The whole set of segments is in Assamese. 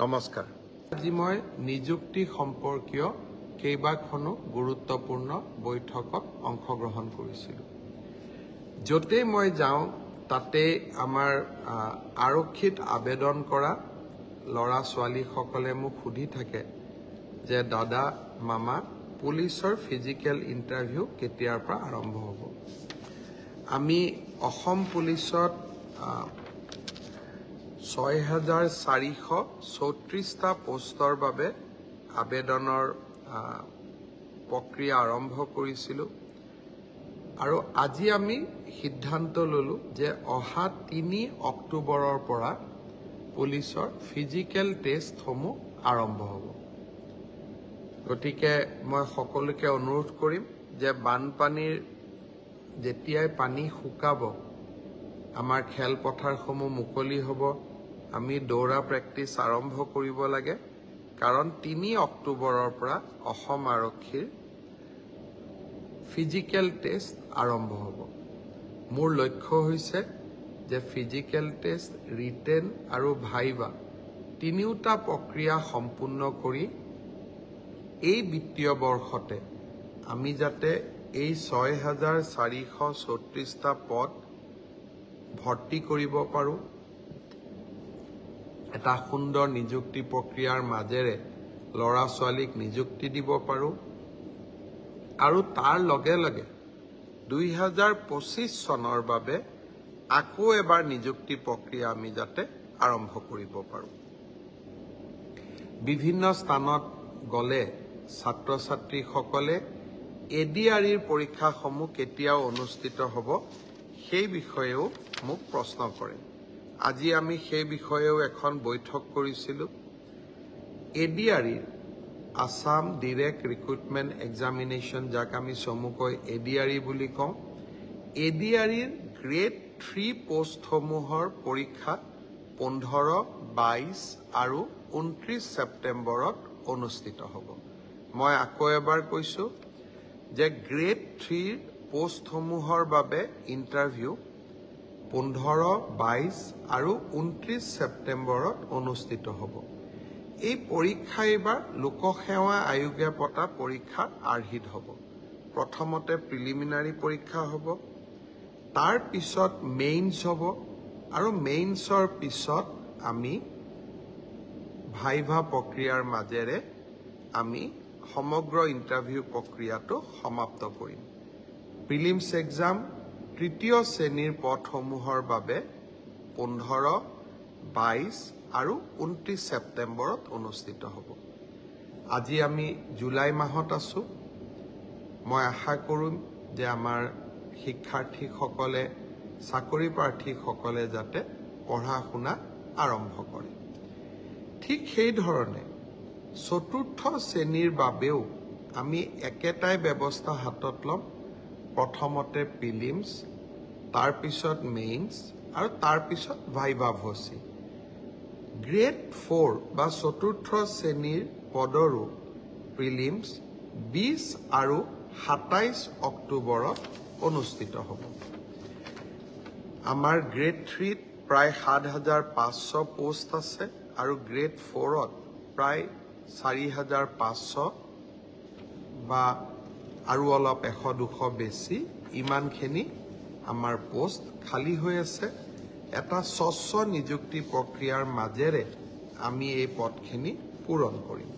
নমস্কাৰ। আজি মই নিযুক্তি সম্পৰ্কীয় কেইবাখনো গুৰুত্বপূৰ্ণ বৈঠকত অংশগ্ৰহণ কৰিছিলোঁ। য'তে মই যাওঁ তাতে আমাৰ আৰক্ষীত আবেদন কৰা ল'ৰা ছোৱালীসকলে মোক সুধি থাকে যে দাদা মামা পুলিচৰ ফিজিকেল ইণ্টাৰভিউ কেতিয়াৰ পৰা আৰম্ভ হ'ব। আমি অসম পুলিচত ৬,৪৩৪টা পোষ্টৰ বাবে আবেদনৰ প্ৰক্ৰিয়া আৰম্ভ কৰিছিলোঁ আৰু আজি আমি সিদ্ধান্ত ললো যে অহা ৩ অক্টোবৰৰ পৰা পুলিচৰ ফিজিকেল টেষ্টসমূহ আৰম্ভ হ'ব। গতিকে মই সকলোকে অনুৰোধ কৰিম যে বানপানীৰ যেতিয়াই পানী শুকাব আমাৰ খেলপথাৰসমূহ মুকলি হ'ব, আমি দৌৰা প্ৰেক্টিছ আৰম্ভ কৰিব লাগে, কাৰণ ৩ অক্টোবৰৰ পৰা অসম আৰক্ষীৰ ফিজিকেল টেষ্ট আৰম্ভ হ'ব। মোৰ লক্ষ্য হৈছে যে ফিজিকেল টেষ্ট, ৰিটেন আৰু ভাইভা তিনিওটা প্ৰক্ৰিয়া সম্পূৰ্ণ কৰি এই বিত্তীয় বৰ্ষতে আমি যাতে এই ৬,৪৩৪টা পদ ভৰ্তি কৰিব পাৰোঁ, এটা সুন্দৰ নিযুক্তি প্ৰক্ৰিয়াৰ মাজেৰে ল'ৰা ছোৱালীক নিযুক্তি দিব পাৰোঁ আৰু তাৰ লগে লগে ২০২৫ চনৰ বাবে আকৌ এবাৰ নিযুক্তি প্ৰক্ৰিয়া আমি যাতে আৰম্ভ কৰিব পাৰোঁ। বিভিন্ন স্থানত গ'লে ছাত্ৰ ছাত্ৰীসকলে ADREৰ পৰীক্ষাসমূহ কেতিয়া অনুষ্ঠিত হ'ব সেই বিষয়েও মোক প্ৰশ্ন কৰে। আজি আমি সেই বিষয়েও এখন বৈঠক কৰিছিলোঁ। ADREৰ আসাম ডিৰেক্ট ৰিক্ৰুটমেণ্ট এক্সামিনেশ্যন, যাক আমি চমুকৈ ADRE বুলি কওঁ, ADREৰ গ্ৰেড 3 পোষ্টসমূহৰ পৰীক্ষা 15, 22 আৰু 29 ছেপ্টেম্বৰত অনুষ্ঠিত হ'ব। মই আকৌ এবাৰ কৈছোঁ যে গ্ৰেড 3 পোষ্টসমূহৰ বাবে ইণ্টাৰভিউ 15, 22 আৰু 29 ছেপ্টেম্বৰত অনুষ্ঠিত হ'ব। এই পৰীক্ষা এইবাৰ লোকসেৱা আয়োগে পতা পৰীক্ষাৰ আৰ্হিত হ'ব। প্ৰথমতে প্ৰিলিমিনাৰী পৰীক্ষা হ'ব, তাৰ পিছত মেইনছ হ'ব আৰু মেইনছৰ পিছত আমি ভাইভা প্ৰক্ৰিয়াৰ মাজেৰে আমি সমগ্ৰ ইণ্টাৰভিউ প্ৰক্ৰিয়াটো সমাপ্ত কৰিম। প্ৰিলিমছ এক্সাম তৃতীয় শ্ৰেণীৰ পদসমূহৰ বাবে 15, 22 আৰু 29 ছেপ্টেম্বৰত অনুষ্ঠিত হ'ব। আজি আমি জুলাই মাহত আছোঁ। মই আশা কৰিম যে আমাৰ শিক্ষাৰ্থীসকলে, চাকৰি প্ৰাৰ্থীসকলে যাতে পঢ়া শুনা আৰম্ভ কৰে। ঠিক সেইধৰণে চতুৰ্থ শ্ৰেণীৰ বাবেও আমি একেটাই ব্যৱস্থা হাতত ল'ম। প্ৰথমতে প্ৰিলিমছ, তাৰপিছত মেইনছ আৰু তাৰপিছত ভাইভা ভচি। গ্ৰেড 4 বা চতুৰ্থ শ্ৰেণীৰ পদৰো প্ৰিলিমছ 20 আৰু 27 অক্টোবৰত অনুষ্ঠিত হ'ব। আমাৰ গ্ৰেড 3ত প্ৰায় 7,500 পোষ্ট আছে আৰু গ্ৰেড 4ত প্ৰায় 4,500 বা আৰু অলপ 100-200 বেছি, ইমানখিনি আমাৰ পোষ্ট খালী হৈ আছে। এটা স্বচ্ছ নিযুক্তি প্ৰক্ৰিয়াৰ মাজেৰে আমি এই পদখিনি পূৰণ কৰিম।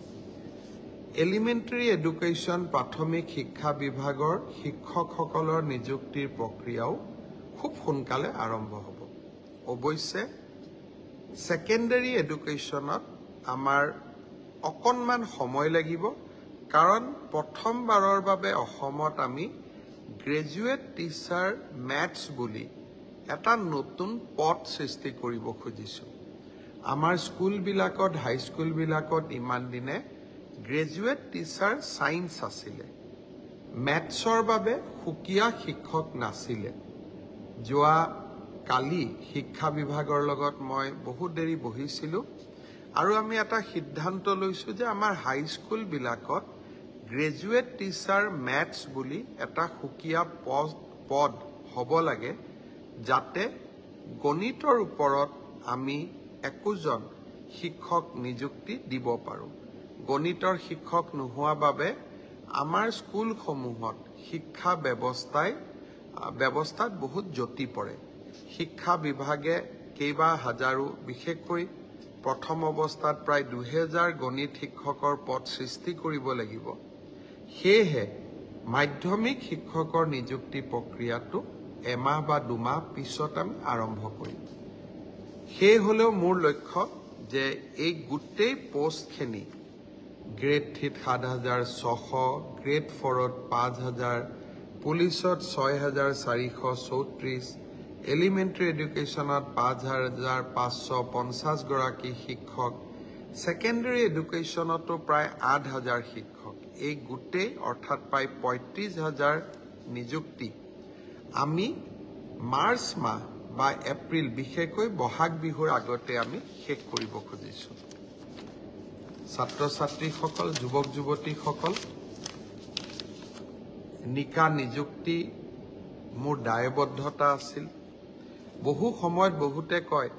এলিমেণ্টাৰী এডুকেশ্যন, প্ৰাথমিক শিক্ষা বিভাগৰ শিক্ষকসকলৰ নিযুক্তিৰ প্ৰক্ৰিয়াও খুব সোনকালে আৰম্ভ হ'ব। অৱশ্যে ছেকেণ্ডাৰী এডুকেশ্যনত আমাৰ অকণমান সময় লাগিব, কাৰণ প্ৰথমবাৰৰ বাবে অসমত আমি গ্ৰেজুৱেট টিচাৰ মেথছ বুলি এটা নতুন পদ সৃষ্টি কৰিব খুজিছোঁ। আমাৰ স্কুলবিলাকত, হাইস্কুলবিলাকত ইমান দিনে গ্ৰেজুৱেট টিচাৰ ছায়েন্স আছিলে, মেথছৰ বাবে সুকীয়া শিক্ষক নাছিলে। যোৱা কালি শিক্ষা বিভাগৰ লগত মই বহুত দেৰি বহিছিলোঁ আৰু আমি এটা সিদ্ধান্ত লৈছোঁ যে আমাৰ হাইস্কুলবিলাকত গ্ৰেজুৱেট টিচাৰ মেথছ বুলি এটা সুকীয়া পদ হ'ব লাগে, যাতে গণিতৰ ওপৰত আমি একোজন শিক্ষক নিযুক্তি দিব পাৰোঁ। গণিতৰ শিক্ষক নোহোৱা বাবে আমাৰ স্কুলসমূহত শিক্ষা ব্যৱস্থাত বহুত জটি পৰে। শিক্ষা বিভাগে কেইবা হাজাৰো, বিশেষকৈ প্ৰথম অৱস্থাত প্ৰায় 2000 গণিত শিক্ষকৰ পদ সৃষ্টি কৰিব লাগিব। সেয়েহে মাধ্যমিক শিক্ষকৰ নিযুক্তি প্ৰক্ৰিয়াটো এমাহ বা 2 মাহ পিছত আমি আৰম্ভ কৰিম। সেই হলেও মোৰ লক্ষ্য যে এই গোটেই পোষ্টখিনি গ্ৰেড 3 7600, গ্ৰেড 4 5000, পুলিচত 6434, এলিমেণ্টাৰী এডুকেশ্যনত 5550 গৰাকী শিক্ষক, ছেকেণ্ডাৰী এডুকেশ্যনতো প্ৰায় 8000 শিক্ষক, এই গোটেই অৰ্থাৎ প্ৰায় 35000 নিযুক্তি আমি মাৰ্চ মাহ বা এপ্ৰিল, বিশেষকৈ বহাগ বিহুৰ আগতে আমি শেষ কৰিব খুজিছোঁ। ছাত্ৰ ছাত্ৰীসকল, যুৱক যুৱতীসকল, নিকা নিযুক্তি মোৰ দায়বদ্ধতা আছিল। বহু সময়ত বহুতে কয়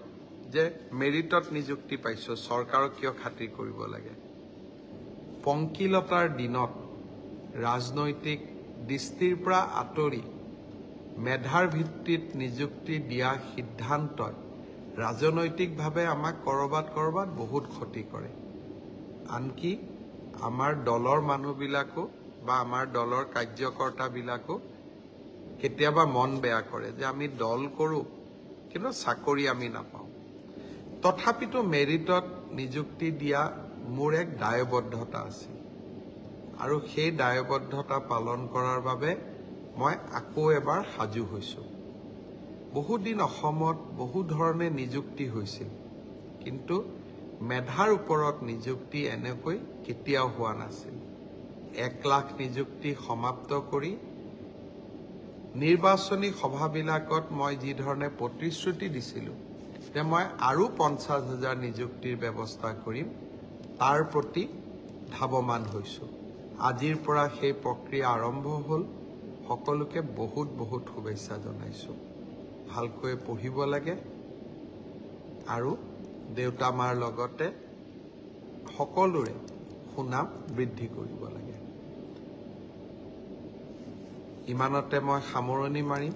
যে মেৰিটত নিযুক্তি পাইছোঁ, চৰকাৰক কিয় খাতিৰ কৰিব লাগে। পংকিলতাৰ দিনত ৰাজনৈতিক দৃষ্টিৰ পৰা আঁতৰি মেধাৰ ভিত্তিত নিযুক্তি দিয়া সিদ্ধান্তই ৰাজনৈতিকভাৱে আমাক কৰবাত বহুত ক্ষতি কৰে। আনকি আমাৰ দলৰ মানুহবিলাকো বা আমাৰ দলৰ কাৰ্যকৰ্তাবিলাকো কেতিয়াবা মন বেয়া কৰে যে আমি দল কৰোঁ কিন্তু চাকৰি আমি নাপাওঁ। তথাপিতো মেৰিটত নিযুক্তি দিয়া মোৰ এক দায়বদ্ধতা আছিল আৰু সেই দায়বদ্ধতা পালন কৰাৰ বাবে মই আকৌ এবাৰ সাজু হৈছোঁ। বহুদিন অসমত বহু ধৰণে নিযুক্তি হৈছিল, কিন্তু মেধাৰ ওপৰত নিযুক্তি এনেকৈ কেতিয়াও হোৱা নাছিল। 1 লাখ নিযুক্তি সমাপ্ত কৰি নিৰ্বাচনী সভাবিলাকত মই যি ধৰণে প্ৰতিশ্ৰুতি দিছিলোঁ যে মই আৰু 50,000 নিযুক্তিৰ ব্যৱস্থা কৰিম, তাৰ প্ৰতি ধাৱমান হৈছোঁ। আজিৰ পৰা সেই প্ৰক্ৰিয়া আৰম্ভ হ'ল। সকলোকে বহুত শুভেচ্ছা জনাইছোঁ। ভালকৈ পঢ়িব লাগে আৰু দেউতা মাৰ লগতে সকলোৰে সুনাম বৃদ্ধি কৰিব লাগে। ইমানতে মই সামৰণি মাৰিম।